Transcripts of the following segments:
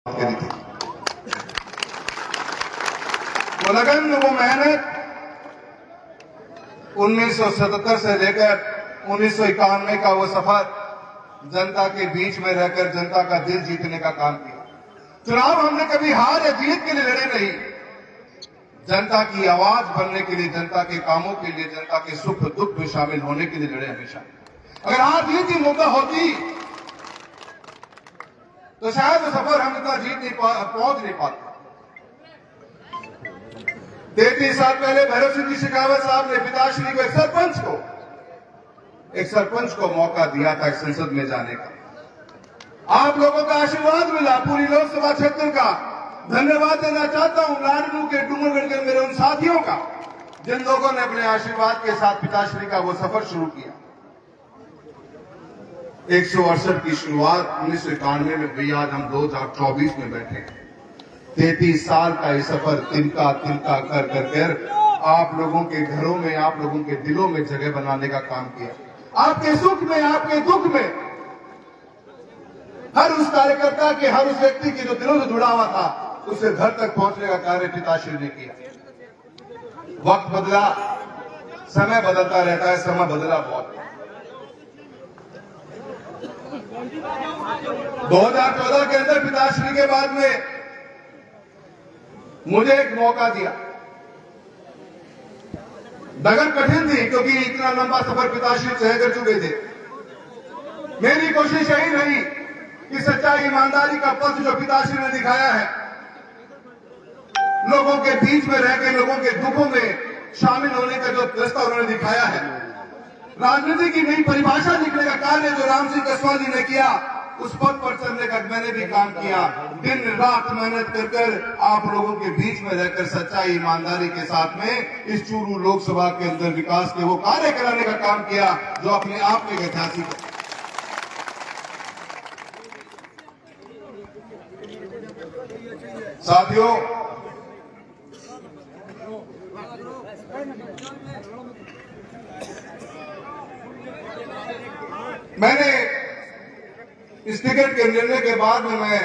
करी थी। वो लगन, वो मेहनत 1977 से लेकर 1991 का वो सफर, जनता के बीच में रहकर जनता का दिल जीतने का काम किया। चुनाव हमने कभी हार या जीत के लिए लड़े नहीं, जनता की आवाज बनने के लिए, जनता के कामों के लिए, जनता के सुख दुख में शामिल होने के लिए लड़े हमेशा। अगर हार जीत की मौका होती तो शायद वो सफर हम इतना पहुंच नहीं पाते। 33 साल पहले भैरव सिंह जी शेखावत साहब ने पिताश्री को, एक सरपंच को मौका दिया था संसद में जाने का। आप लोगों का आशीर्वाद मिला, पूरी लोकसभा क्षेत्र का धन्यवाद देना चाहता हूं लाडनू के, डूंगरगढ़ के मेरे उन साथियों का जिन लोगों ने अपने आशीर्वाद के साथ पिताश्री का वो सफर शुरू किया। 168 की शुरुआत 1991 में हुई, आज हम 2024 में बैठे हैं। 33 साल का ये सफर तिनका तिनका कर कर कर आप लोगों के घरों में, आप लोगों के दिलों में जगह बनाने का काम किया। आपके सुख में, आपके दुख में, हर उस कार्यकर्ता के, हर उस व्यक्ति के जो दिलों से जुड़ा हुआ था, उसे घर तक पहुंचने का कार्य पिताश्री ने किया। वक्त बदला, समय बदलता रहता है, समय बदला बहुत। 2014 के अंदर पिताश्री के बाद में मुझे एक मौका दिया। डगर कठिन थी क्योंकि इतना लंबा सफर पिताश्री तय कर चुके थे। मेरी कोशिश यही रही कि सच्चाई ईमानदारी का पथ जो पिताश्री ने दिखाया है, लोगों के बीच में रहकर लोगों के दुखों में शामिल होने का जो रास्ता उन्होंने दिखाया है, राजनीति की नई परिभाषा लिखने का कार्य जो राम सिंह कस्वाल जी ने किया, उस पद पर चलने का मैंने भी काम किया। दिन रात मेहनत कर कर आप लोगों के बीच में रहकर सच्चाई ईमानदारी के साथ में इस चूरू लोकसभा के अंदर विकास के वो कार्य कराने का काम किया जो अपने आप में ऐतिहासिक है। साथियों, मैंने इस टिकट के निर्णय के बाद में मैं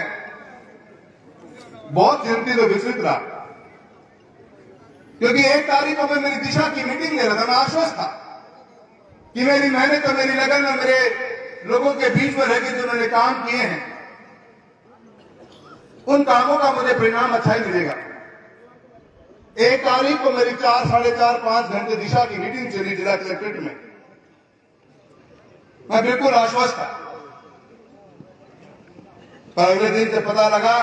बहुत चिंतित और विचलित रहा, क्योंकि 1 तारीख को मैं मेरी दिशा की मीटिंग ले रहा था। मैं आश्वस्त था कि मेरी मेहनत और मेरी लगन और मेरे लोगों के बीच में रहकर जो उन्होंने काम किए हैं, उन कामों का मुझे परिणाम अच्छा ही मिलेगा। 1 तारीख को मेरी 4, साढ़े 4, 5 घंटे दिशा की मीटिंग चली जिला कलेक्ट्रेट में। मैं बिल्कुल आश्वस्त था, पर अगले दिन जब पता लगा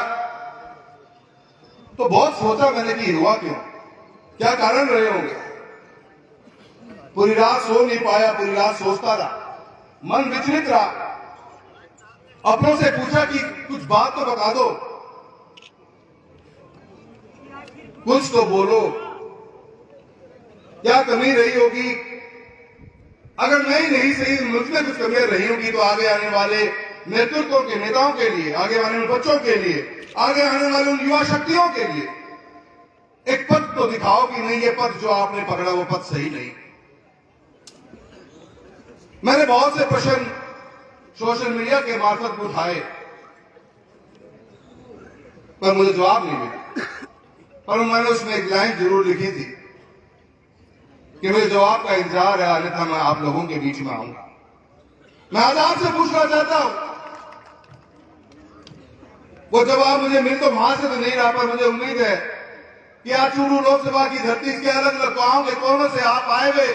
तो बहुत सोचा मैंने कि हुआ क्यों, क्या कारण रहे होंगे। पूरी रात सो नहीं पाया, पूरी रात सोचता रहा, मन विचलित रहा। अपनों से पूछा कि कुछ बात तो बता दो, कुछ तो बोलो, क्या कमी रही होगी। अगर मैं ही नहीं सही, मुझ में कुछ कमियां रही होगी तो आगे आने वाले नेतृत्व के नेताओं के लिए, आगे आने वाले बच्चों के लिए, आगे आने वाले उन युवा शक्तियों के लिए एक पथ तो दिखाओ कि नहीं, ये पथ जो आपने पकड़ा वो पथ सही नहीं। मैंने बहुत से प्रश्न सोशल मीडिया के मार्फत उठाए, पर मुझे जवाब नहीं मिला। पर मैंने उसमें एक लाइन जरूर लिखी थी कि मुझे जवाब का इंतजार है, अन्यथा मैं आप लोगों के बीच में आऊंगा। मैं आज आपसे पूछना चाहता हूं, वो जवाब मुझे मिल तो वहां से तो नहीं रहा, पर मुझे उम्मीद है कि आज चूरू लोकसभा की धरती के अलग अलग गांवों के कोनों से आप आए हुए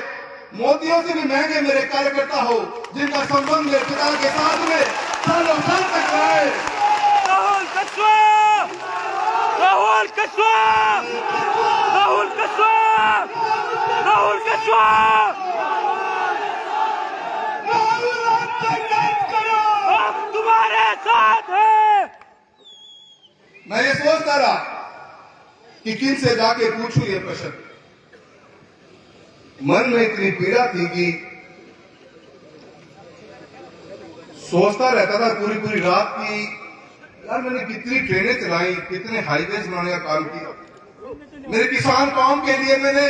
मोतियों से भी महंगे मेरे कार्यकर्ता हो, जिनका संबंध मेरे पिता के साथ में सालों साल तक रहा है। राहुल कस्वा, राहुल कस्वा, राहुल कस्वा, राहुल कस्वा, हम तुम्हारे साथ हैं। मैं ये सोचता रहा कि किन से जाके पूछूं ये प्रश्न। मन में इतनी पीड़ा थी कि सोचता रहता था पूरी पूरी रात की, यार मैंने कितनी ट्रेनें चलाई, कितने हाईवेज बनाने का काम किया, मेरे किसान कौम के लिए मैंने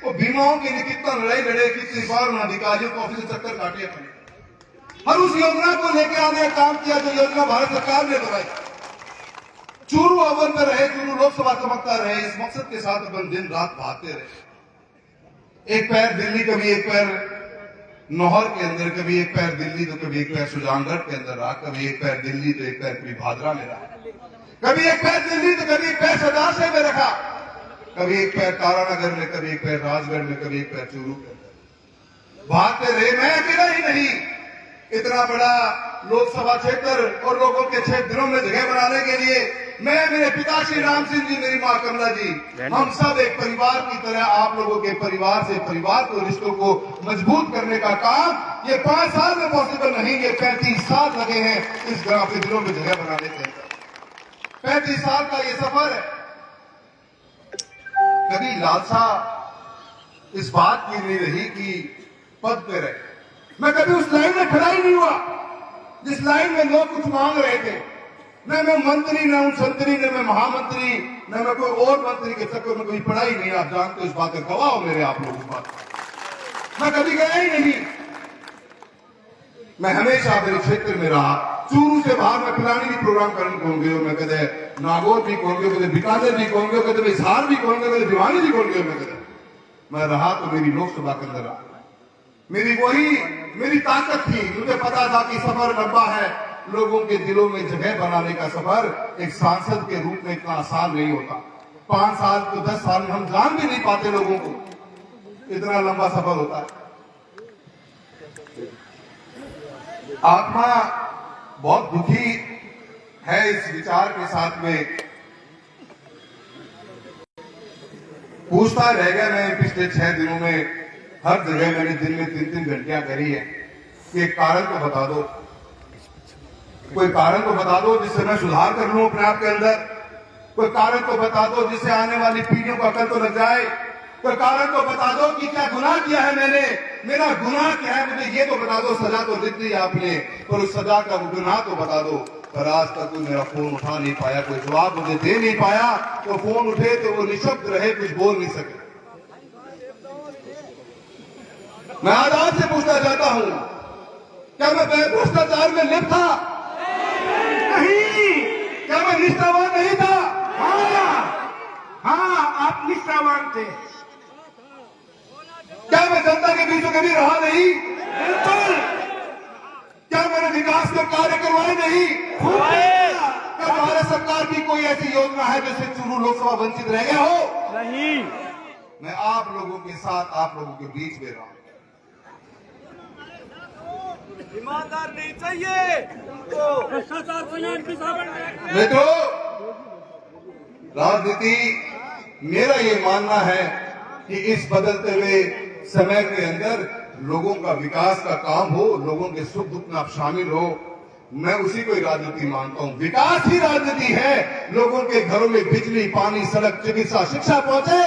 वो बीमाओं के लिए कितना लड़ाई लड़े, कितनी बार उन अधिकारियों को ऑफिस चक्कर काटे अपने, हर उस योजना को लेकर आने का काम किया जो योजना भारत सरकार ने बनाई। अव्वल में रहे, चूरू लोकसभा चमकता रहे, इस मकसद के साथ अपन दिन रात भागते रहे। एक पैर दिल्ली, कभी एक पैर नौहर के अंदर, कभी एक पैर दिल्ली तो कभी एक पैर सुजानगढ़ के अंदर रहा, कभी एक पैर दिल्ली तो एक पैर कभी भादरा में रहा, कभी एक पैर दिल्ली तो कभी एक पैर सदाशय में रखा, कभी एक पैर तारानगर में, कभी एक पैर राजगढ़ में, कभी एक पैर चूरू में। भागते रहे। मैं अकेला ही नहीं, इतना बड़ा लोकसभा क्षेत्र और लोगों के 6 दिनों में जगह बनाने के लिए मैं, मेरे पिता श्री राम सिंह जी, मेरी मां कमला जी, हम सब एक परिवार की तरह आप लोगों के परिवार से परिवार को, रिश्तों को मजबूत करने का काम ये 5 साल में पॉसिबल नहीं, ये 35 साल लगे हैं इस गांव के दिलों में जगह बनाने के अंदर। 35 साल का ये सफर है। कभी लालसा इस बात की नहीं रही कि पद पे रहे। मैं कभी उस लाइन में खड़ा ही नहीं हुआ जिस लाइन में लोग कुछ मांग रहे थे। न मैं मंत्री, न हूं संतरी, न मैं महामंत्री, न मैं कोई और मंत्री के चक्कर में कोई पढ़ा ही नहीं। आप जानते हो इस बात का गवाह हो मेरे आप लोग इस बात। मैं कभी गया ही नहीं। मैं हमेशा मेरे क्षेत्र में रहा। चूरू से बाहर मैं पिलानी भी प्रोग्राम करने कौन गयो, मैं कदे नागौर भी कौन गयो, कदे बीकानेर भी कौन गयो, कदे हिसार भी कौन गयो, कदे भिवानी भी कौन गयो। मैं रहा तो मेरी लोकसभा के अंदर रहा। मेरी ताकत थी। मुझे पता था कि सफर लंबा है, लोगों के दिलों में जगह बनाने का सफर एक सांसद के रूप में इतना आसान नहीं होता। 5 साल तो 10 साल में हम जान भी नहीं पाते लोगों को, इतना लंबा सफर होता है। आत्मा बहुत दुखी है इस विचार के साथ में। पूछता रह गया मैं पिछले 6 दिनों में, हर जगह मैंने दिन में 3-3 घंटियां करी है कि एक कारण तो बता दो, कोई कारण तो बता दो जिससे मैं सुधार कर लूं अपने आप के अंदर। कोई कारण तो बता दो जिससे आने वाली पीढ़ियों का अकल तो लग जाए। कोई कारण तो बता दो कि क्या गुनाह किया है मैंने, मेरा गुनाह क्या है, मुझे ये तो बता दो। सजा तो दी थी आपने, पर उस सजा का गुनाह तो बता दो। पर आज तक कोई मेरा फोन उठा नहीं पाया, कोई जवाब मुझे दे नहीं पाया। तो फोन उठे तो वो निशब्द रहे, कुछ बोल नहीं सके। मैं आज आपसे पूछना चाहता हूं, क्या मैं भ्रष्टाचार में लिप्त था? नहीं। क्या मैं निष्ठावान नहीं था? हाँ, आप निष्ठावान थे। क्या मैं जनता के बीच में कभी रहा नहीं? बिल्कुल। क्या मैंने विकास के कार्य करवाए नहीं? क्या भारत सरकार की कोई ऐसी योजना है जिससे चूरू लोकसभा वंचित रह गया हो? नहीं। मैं आप लोगों के साथ, आप लोगों के बीच में रहा। ईमानदार नहीं चाहिए तो भ्रष्टाचार मित्रों, राजनीति, मेरा ये मानना है कि इस बदलते हुए समय के अंदर लोगों का विकास का काम हो, लोगों के सुख दुख में आप शामिल हो, मैं उसी को ही राजनीति मानता हूं। विकास ही राजनीति है। लोगों के घरों में बिजली, पानी, सड़क, चिकित्सा, शिक्षा पहुंचे,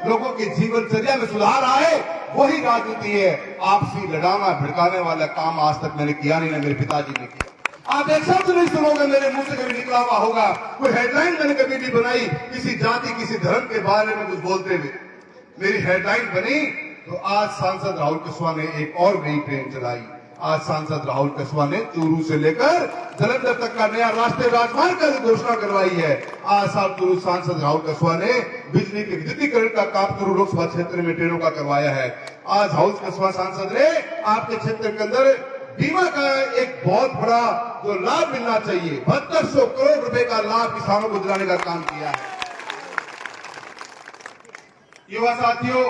लोगों के जीवनचर्या में सुधार आए, वही राजनीति है। आपसी लड़ाना भिड़काने वाला काम आज तक मैंने किया नहीं, मेरे पिताजी ने किया। आप एक शब्द नहीं सुनोगे मेरे मुंह से कभी निकला हुआ होगा। कोई हेडलाइन मैंने कभी नहीं बनाई किसी जाति, किसी धर्म के बारे में कुछ बोलते हुए। मेरी हेडलाइन बनी तो आज सांसद राहुल कस्वा ने एक और नई ट्रेन चलाई। आज सांसद राहुल कस्वा ने चूरू से लेकर जलंधर तक का नया राष्ट्रीय राजमार्ग की घोषणा करवाई है। आज साहब चूरू सांसद राहुल कस्वा ने बिजली के विद्युतीकरण का काम चूरू लोकसभा क्षेत्र में ट्रेनों का करवाया है। आज राहुल कस्वा सांसद ने आपके क्षेत्र के अंदर बीमा का एक बहुत बड़ा जो लाभ मिलना चाहिए, 7200 करोड़ रुपए का लाभ किसानों को दिलाने का काम किया है। युवा साथियों,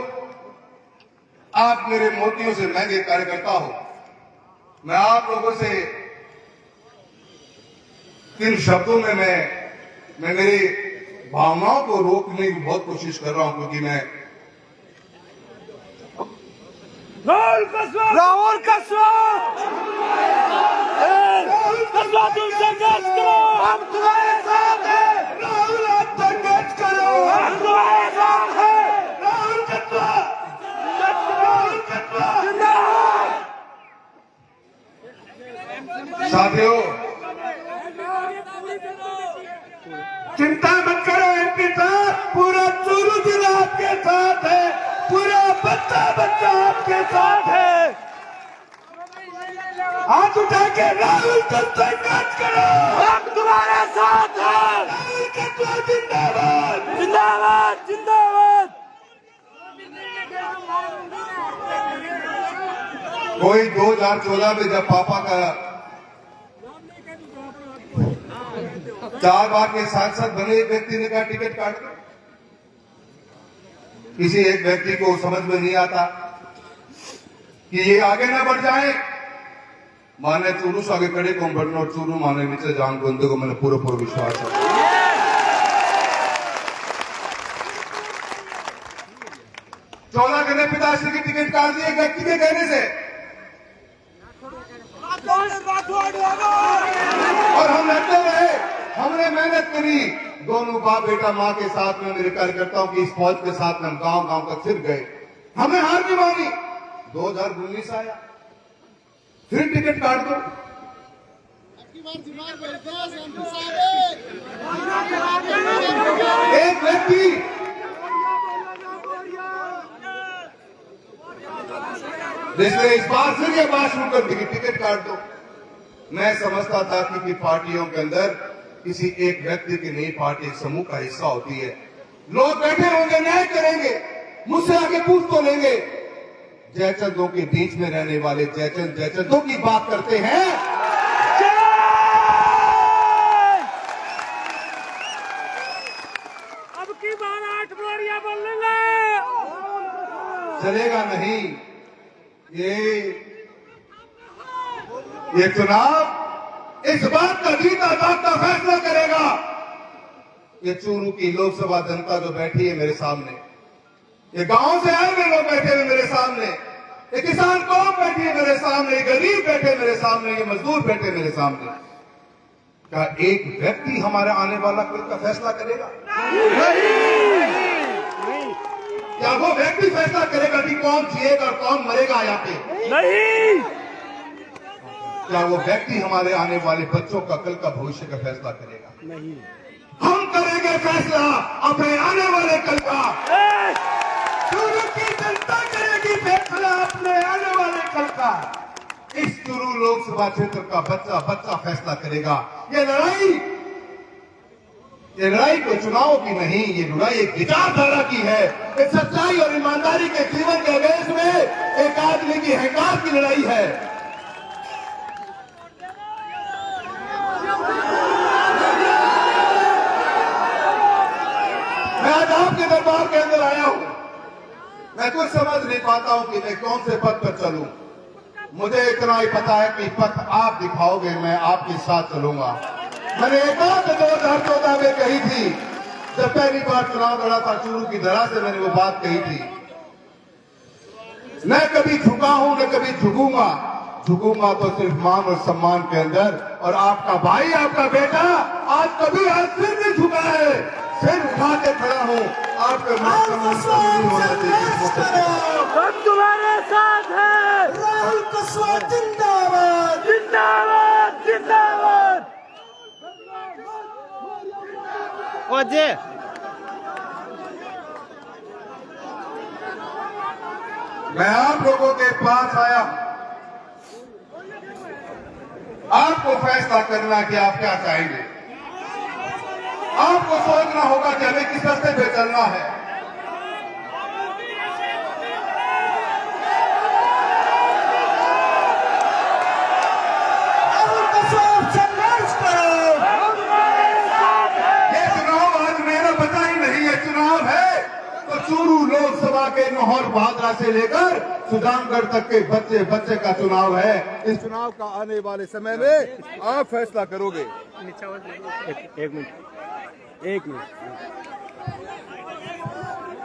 आप मेरे मोतियों से महंगे कार्यकर्ता हो। मैं आप लोगों से 3 शब्दों में मैं मेरी भावनाओं को रोकने की बहुत कोशिश कर रहा हूं, क्योंकि मैं राहुल कस्वा तुम संघर्ष करो, हम तुम्हारे साथ हैं। राहुल आप संघर्ष करो, हम तुम्हारे साथ हैं। राहुल कस्वा जिंदाबाद। साथियों, चिंता मत करो, एमपी साहब पूरा चूरू जिला आपके साथ है, पूरा बच्चा आपके साथ है। हाथ उठा के राहुल का संघर्ष करो, हम तुम्हारे साथ हैं। राहुल का जिंदाबाद जिंदाबाद जिंदाबाद। कोई 2014 में जब पापा का 4 बार के सांसद बने एक व्यक्ति ने कहा टिकट काट दो। किसी एक व्यक्ति को समझ में नहीं आता कि ये आगे ना बढ़ जाए। माने चूरू से आगे खड़े को बढ़ना और चूरू माने नीचे जान बंदे को मैंने पूरा पूरा विश्वास है। 14 गने पिताश्री की टिकट काट दी एक व्यक्ति के कहने से, और हम लड़ते रहे, हमने मेहनत करी। दोनों बाप बेटा मां के साथ में मेरे कार्यकर्ताओं की इस फौज के साथ में हम गांव गांव तक फिर गए। हमने हार भी मानी। 2019 आया, फिर टिकट काट दो। एक व्यक्ति जिसने इस बार फिर ये बात शुरू कर दी कि टिकट काट दो। मैं समझता था कि पार्टियों के अंदर किसी एक व्यक्ति की नहीं, पार्टी एक समूह का हिस्सा होती है। लोग बैठे होंगे, न्याय करेंगे, मुझसे आगे पूछ तो लेंगे। जयचंदों के बीच में रहने वाले जयचंदों की बात करते हैं। अब की बार 8 बोरियां बोलेंगे। चलेगा नहीं। ये चुनाव इस बात का जीता जागता फैसला करेगा। ये चूरू की लोकसभा जनता जो बैठी है मेरे सामने, ये गांव से आए हुए लोग बैठे हुए मेरे सामने, ये किसान कौम बैठी है मेरे सामने, ये गरीब बैठे मेरे सामने, ये मजदूर बैठे मेरे सामने। क्या एक व्यक्ति हमारे आने वाला कल का फैसला करेगा? क्या वो व्यक्ति फैसला करेगा कि कौन जिएगा और कौन मरेगा यहाँ पे? नहीं। क्या वो व्यक्ति हमारे आने वाले बच्चों का कल का भविष्य का फैसला करेगा? नहीं। हम करेंगे फैसला अपने आने वाले कल का। चूरू की जनता करेगी फैसला अपने आने वाले कल का। इस चूरू लोकसभा क्षेत्र का बच्चा बच्चा फैसला करेगा। ये लड़ाई कोई चुनाव की नहीं, ये लड़ाई एक विचारधारा की है। एक सच्चाई और ईमानदारी के जीवन के अभ्यास में एक आदमी की अहंकार की लड़ाई है। मैं आज आपके दरबार के अंदर आया हूं। मैं कुछ समझ नहीं पाता हूं कि मैं कौन से पथ पर चलूं। मुझे इतना ही पता है कि पथ आप दिखाओगे, मैं आपके साथ चलूंगा। मैंने एक बात 2014 में कही थी, जब पहली बार चुनाव लड़ा था चूरू की धरा से, मैंने वो बात कही थी, न कभी झुका हूं न कभी झुकूंगा। झुकूंगा तो सिर्फ मान और सम्मान के अंदर। और आपका भाई, आपका बेटा आज कभी आज फिर नहीं झुका है, सिर उठा के खड़ा हूं। आपके मान सम्मान कभी नहीं होना चाहिए। हम तुम्हारे साथ हैं। राहुल कस्वा जिंदाबाद जिंदाबाद जिंदाबाद। अजय मैं आप लोगों के पास आया, आपको फैसला करना कि आप क्या चाहेंगे। आपको सोचना होगा कि हमें किस रास्ते पे चलना है। संघर्ष करो। ये चुनाव आज मेरा पता ही नहीं, ये चुनाव है तो चूरू लोकसभा के नौहर बहादरा से लेकर सुजानगढ़ तक के बच्चे बच्चे का चुनाव है। इस चुनाव का आने वाले समय में आप फैसला करोगे। एक मिनट।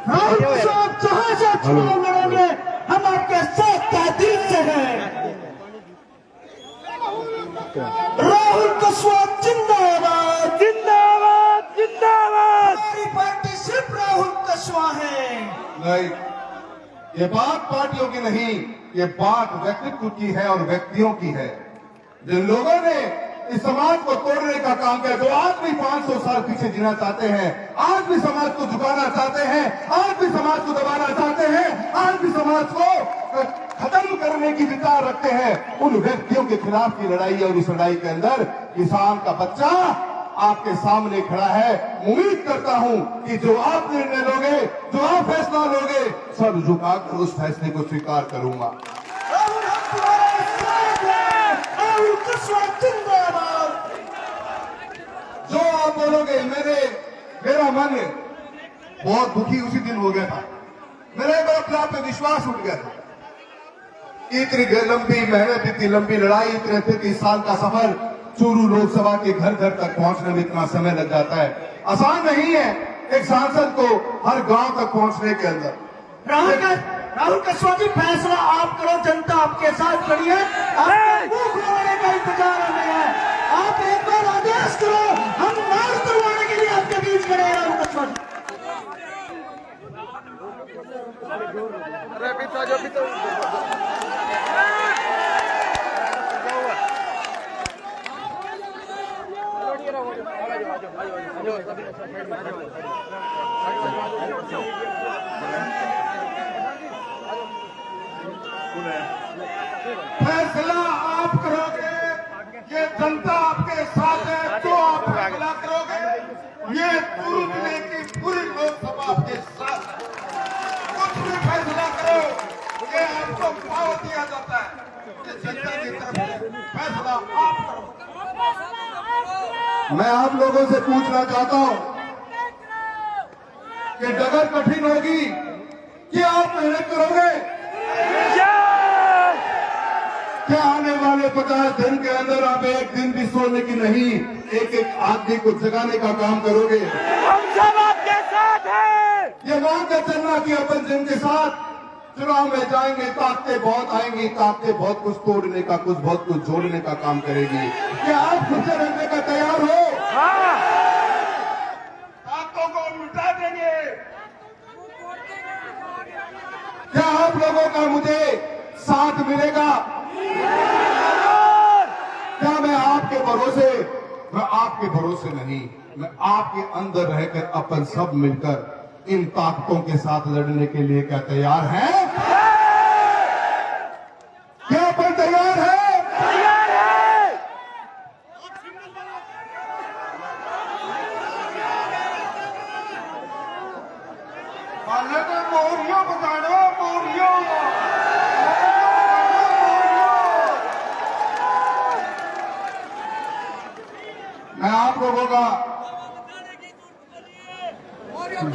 राहुल साहब जहां से चुनाव लड़ेंगे हम आपके साथ दिल से हैं। राहुल कस्वा जिंदाबाद जिंदाबाद जिंदाबाद। हमारी पार्टी सिर्फ राहुल कस्वा है। नहीं, ये बात पार्टियों की नहीं, ये बात व्यक्तित्व की है और व्यक्तियों की है। जिन लोगों ने इस समाज को तोड़ने का काम किया, जो आज भी 500 साल पीछे जीना चाहते हैं, आज भी समाज को झुकाना चाहते हैं, आज भी समाज को दबाना चाहते हैं, आज भी समाज को खत्म करने की विचार रखते हैं, उन व्यक्तियों के खिलाफ की लड़ाई है। और इस लड़ाई के अंदर किसान का बच्चा आपके सामने खड़ा है। उम्मीद करता हूं कि जो आप निर्णय लोगे, जो आप फैसला लोगे, सर झुकाकर उस फैसले को स्वीकार करूंगा। राहुल हम तुम्हारे साथ हैं। राहुल कस्वा जिंदाबाद। जो आप बोलोगे, मेरा मन बहुत दुखी उसी दिन हो गया था। मेरा एक बार अपने आप पे विश्वास उठ गया था। इतनी लंबी मेहनत, इतनी लंबी लड़ाई, इतने 33 साल का सफर, चूरू लोकसभा के घर घर तक पहुंचने में इतना समय लग जाता है। आसान नहीं है एक सांसद को हर गांव तक पहुंचने के अंदर। राहुल कस्वा जी, फैसला आप करो, जनता आपके साथ खड़ी है। आपको मुंह खुलवाने का इंतजार हमें है। आप एक बार आदेश करो, हम मार करवाने के लिए आपके बीच खड़े हैं। राहुल कस्वा जी, फैसला आप करोगे, ये जनता आपके साथ है। जो आप फैसला करोगे, ये चूरू जिले की पूरी लोकसभा आपके साथ है। कुछ भी फैसला करो, ये आपको पावर दिया जाता है। ये जनता की तरफ से फैसला आप करो। मैं आप लोगों से पूछना चाहता हूं कि डगर कठिन होगी कि आप मेहनत करोगे? क्या आने वाले 50 दिन के अंदर आप एक दिन भी सोने की नहीं, एक एक आदमी को जगाने का काम करोगे? हम सब आपके साथ हैं। ये मान कर चलना कि अपन जिनके साथ चुनाव में जाएंगे, ताकतें बहुत आएंगी, ताकतें बहुत कुछ तोड़ने का, कुछ बहुत कुछ जोड़ने का काम करेगी। क्या आप खुद से रहने का तैयार हो? ताकतों को मिटा देंगे। क्या आप लोगों का मुझे साथ मिलेगा? क्या मैं आपके भरोसे नहीं, मैं आपके अंदर रहकर अपन सब मिलकर इन ताकतों के साथ लड़ने के लिए क्या तैयार हैं? क्या अपन तैयार हैं? तैयार है। पहले तो मोरियों बता दो, मोरियों। मैं आप लोगों का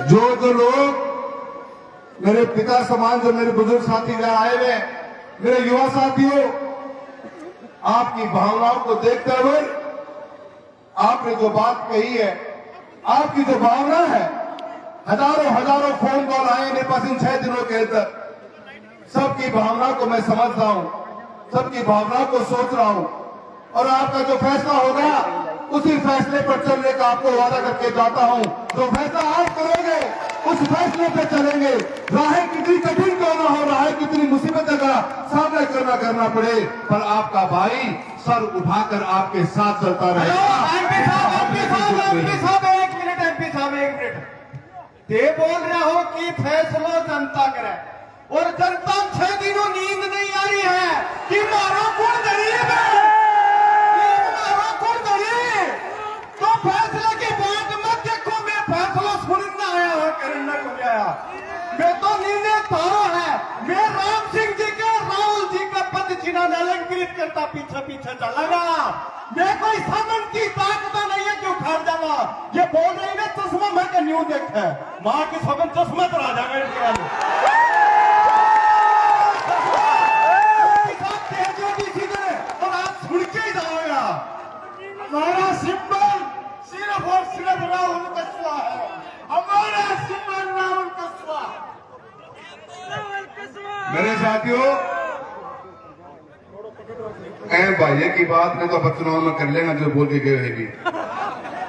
जो लोग मेरे पिता समान, जो मेरे बुजुर्ग साथी यहाँ आए हुए, मेरे युवा साथियों, आपकी भावनाओं को देखते हुए आपने जो बात कही है, आपकी जो भावना है, हजारों फोन कॉल आए मेरे पास इन 6 दिनों के अंदर। सबकी भावना को मैं समझ रहा हूं, सबकी भावना को सोच रहा हूं, और आपका जो फैसला होगा उसी फैसले पर चलने का आपको वादा करके जाता हूं। जो फैसला आप करोगे उस फैसले पे चलेंगे। राहें कितनी कठिन क्यों ना हो, राहें कितनी मुसीबतों का सामना करना पड़े, पर आपका भाई सर उठाकर आपके साथ चलता रहेगा। एमपी साहब एक मिनट। ये बोल रहे हो कि फैसला जनता करे, और जनता 6 दिनों नींद नहीं आ रही है कि मारो कौन गरीब है, मारो कौन गरीब। तो फैसले के बाद मत देखो, मैं फैसला सुनना आया है, करना को आया। मैं तो नींदे तारो है। मैं राम सिंह जी का, राहुल जी का पद चिन्ह अलंकृत करता पीछे चलागा। मैं कोई सामन की ताकत नहीं है जो खा जावा। ये बोल रही ना चश्मा मैं का न्यू देखा है, माँ की सबन चश्मा पर आ जाएगा। हमारा सिंबल सिर्फ और सिर्फ राहुल कस्वा है। हमारा सिंबल राहुल कस्वा। मेरे साथियों, भाई की बात ने तो अब चुनाव में कर लेगा जो बोल के गए हैगी।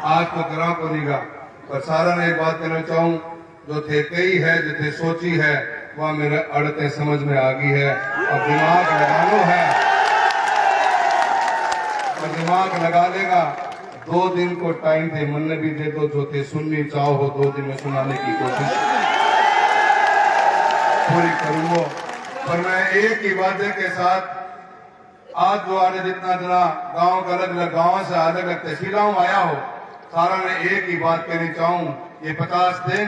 आज तो करा को नहीं गा, पर सारा ने एक बात कहना चाहूं, जो थे कई है, जो थे सोची है, वह मेरे अड़ते समझ में आ गई है। और दिमाग लगानो है, दिमाग लगा लेगा। 2 दिन को टाइम थे, मन भी दे दो, जो थे सुननी चाहो हो 2 दिन में सुनाने की कोशिश पूरी करूंगा। पर मैं एक ही वादे के साथ आज जो आने जितना जना गांव का अलग अलग गांव से अलग अलग तहसीलों में आया हो, सारा मैं एक ही बात कहनी चाहूं, ये 50 दिन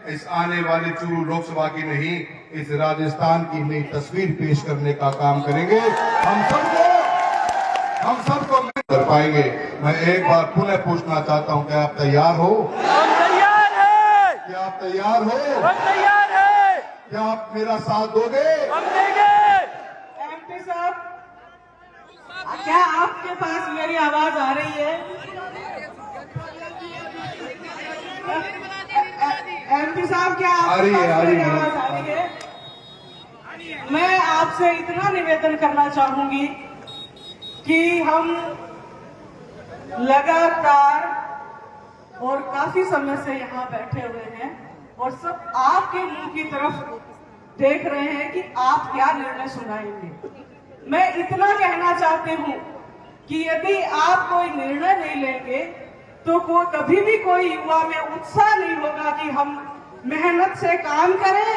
इस आने वाली चूरू लोकसभा की नहीं, इस राजस्थान की नई तस्वीर पेश करने का काम करेंगे। हम सबको कर पाएंगे। मैं एक बार पुनः पूछना चाहता हूं, क्या आप तैयार हो? हम तैयार हैं। क्या आप तैयार हो? हम तैयार हैं। क्या आप मेरा साथ दोगे? हम देंगे। एमपी साहब, क्या आपके पास मेरी आवाज आ रही है? एमपी साहब, क्या आपके पास मेरी आवाज आ रही है? मैं आपसे इतना निवेदन करना चाहूंगी कि हम लगातार और काफी समय से यहाँ बैठे हुए हैं और सब आपके मुंह की तरफ देख रहे हैं कि आप क्या निर्णय सुनाएंगे। मैं इतना कहना चाहती हूँ कि यदि आप कोई निर्णय नहीं लेंगे तो कभी भी कोई युवा में उत्साह नहीं होगा कि हम मेहनत से काम करें,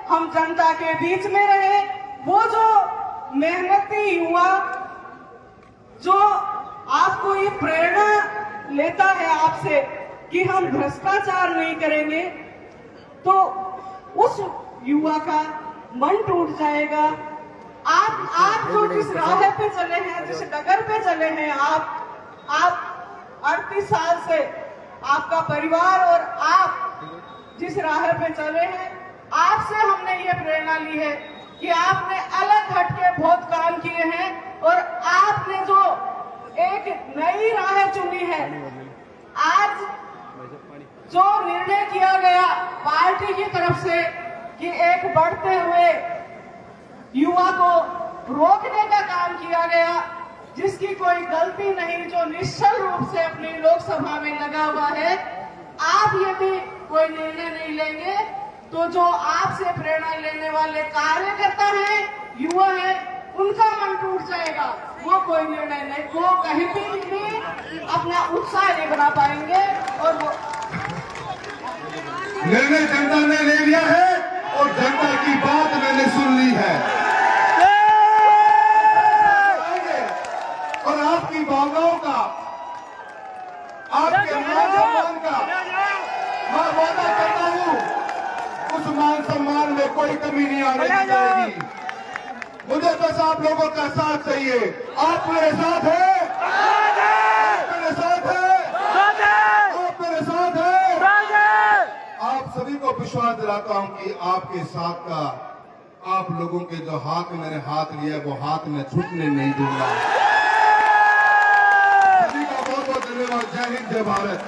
हम जनता के बीच में रहें। वो जो मेहनती युवा जो आपको ये प्रेरणा लेता है आपसे कि हम भ्रष्टाचार नहीं करेंगे, तो उस युवा का मन टूट जाएगा। आप जो जिस राह पे चले हैं, जिस डगर पे चले हैं, आप 38 साल से आपका परिवार और आप जिस राह पे चले हैं, आपसे हमने ये प्रेरणा ली है कि आपने अलग हटके बहुत काम किए हैं और आपने जो एक नई राह चुनी है। आज जो निर्णय किया गया पार्टी की तरफ से कि एक बढ़ते हुए युवा को रोकने का काम किया गया, जिसकी कोई गलती नहीं, जो निश्चल रूप से अपनी लोकसभा में लगा हुआ है। आप यदि कोई निर्णय नहीं लेंगे तो जो आपसे प्रेरणा लेने वाले कार्यकर्ता हैं, युवा हैं, उनका मन टूट जाएगा। वो कोई निर्णय नहीं, वो कहीं भी अपना उत्साह नहीं बना पाएंगे। और वो निर्णय जनता ने ले लिया है और जनता की बात मैंने सुन ली है और आपकी भावनाओं का, आपके मान सम्मान का मैं वादा करता हूं, उस मान सम्मान में कोई कमी नहीं आने दी जाएगी। मुझे बस आप लोगों का साथ चाहिए। आप मेरे साथ हैं? आप मेरे साथ हैं? आप मेरे साथ हैं? आप सभी को विश्वास दिलाता हूं कि आपके साथ का, आप लोगों के जो हाथ मैंने हाथ लिया वो हाथ में छूटने नहीं दूंगा। सभी का बहुत बहुत धन्यवाद। जय हिंद, जय भारत।